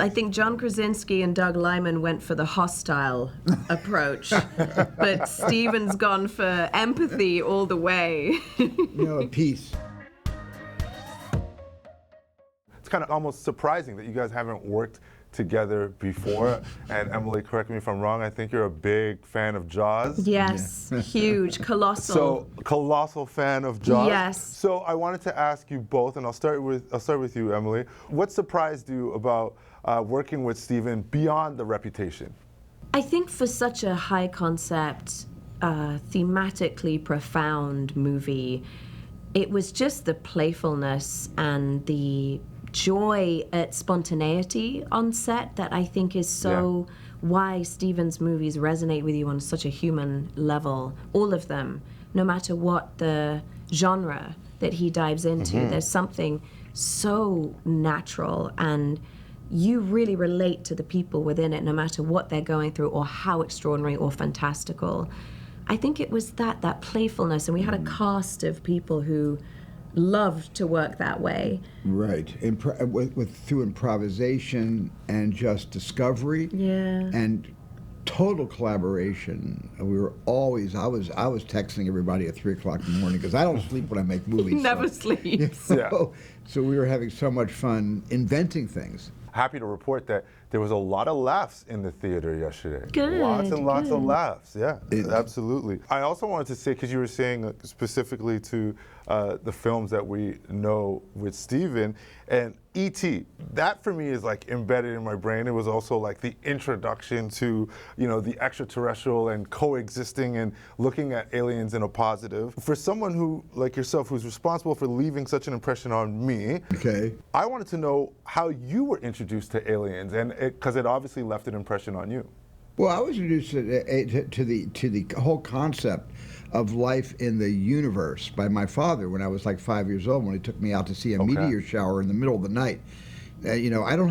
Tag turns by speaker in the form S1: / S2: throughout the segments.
S1: I think John Krasinski and Doug Liman went for the hostile approach, but Stephen's gone for empathy all the way.
S2: Peace.
S3: It's kind of almost surprising that you guys haven't worked together before. And Emily, correct me if I'm wrong, I think you're a big fan of Jaws.
S1: Yes, huge, colossal.
S3: So, colossal fan of Jaws.
S1: Yes.
S3: So I wanted to ask you both, and I'll start with you, Emily. What surprised you about working with Stephen beyond the reputation?
S1: I think for such a high concept, thematically profound movie, it was just the playfulness and the joy at spontaneity on set that I think is so why Stephen's movies resonate with you on such a human level. All of them, no matter what the genre that he dives into, there's something so natural, and you really relate to the people within it, no matter what they're going through or how extraordinary or fantastical. I think it was that playfulness, and we had a cast of people who loved to work that way.
S2: Right, through improvisation and just discovery.
S1: Yeah.
S2: And total collaboration. We were always, I was texting everybody at 3 o'clock in the morning because I don't sleep when I make movies.
S1: Never sleeps.
S2: So we were having so much fun inventing things.
S3: Happy to report that there was a lot of laughs in the theater yesterday.
S1: Good,
S3: Lots and lots of
S1: good.
S3: laughs, absolutely. I also wanted to say, because you were saying specifically to the films that we know with Stephen, and E.T., that for me is like embedded in my brain. It was also like the introduction to, the extraterrestrial and coexisting and looking at aliens in a positive. For someone who, like yourself, who's responsible for leaving such an impression on me, I wanted to know how you were introduced to aliens, and because it obviously left an impression on you.
S2: Well, I was introduced to the whole concept of life in the universe by my father when I was like 5 years old, when he took me out to see a meteor shower in the middle of the night. I don't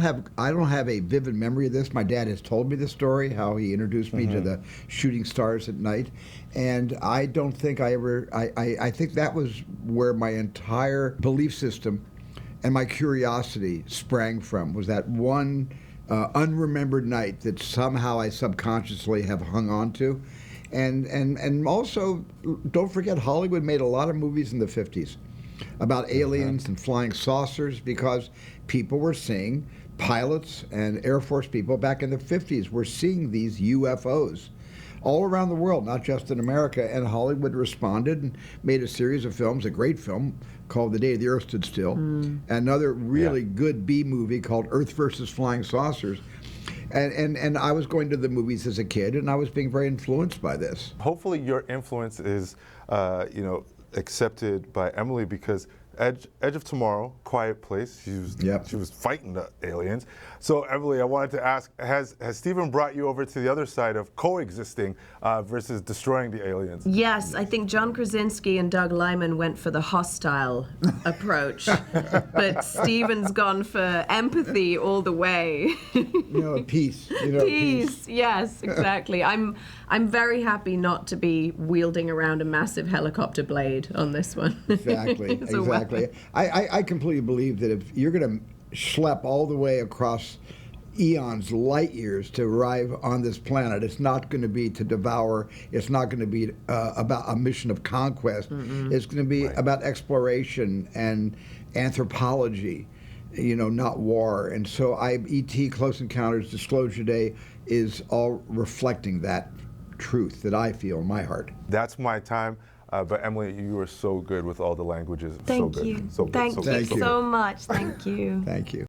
S2: have a vivid memory of this. My dad has told me the story, how he introduced me to the shooting stars at night, and I don't think I think that was where my entire belief system and my curiosity sprang from, was that one unremembered night that somehow I subconsciously have hung on to. And also, don't forget, Hollywood made a lot of movies in the 50s about aliens and flying saucers, because people were seeing, pilots and Air Force people back in the 50s were seeing these UFOs all around the world, not just in America. And Hollywood responded and made a series of films, a great film called The Day the Earth Stood Still, another really good B movie called Earth versus Flying Saucers. And I was going to the movies as a kid, and I was being very influenced by this.
S3: Hopefully your influence is, accepted by Emily, because Edge of Tomorrow, Quiet Place, she was fighting the aliens. So Emily, I wanted to ask, has Stephen brought you over to the other side of coexisting versus destroying the aliens?
S1: Yes, I think John Krasinski and Doug Liman went for the hostile approach, but Stephen's gone for empathy all the way.
S2: Peace.
S1: Peace. Yes, exactly. I'm very happy not to be wielding around a massive helicopter blade on this one.
S2: Exactly. I completely believe that if you're going to schlep all the way across eons, light years to arrive on this planet, it's not going to be to devour. It's not going to be about a mission of conquest. It's going to be about exploration and anthropology, not war. And so E.T., Close Encounters, Disclosure Day is all reflecting that truth that I feel in my heart.
S3: That's my time. But Emily, you are so good with all the languages.
S1: Thank you.
S3: So good.
S1: Thank you so much. Thank you.
S2: Thank you.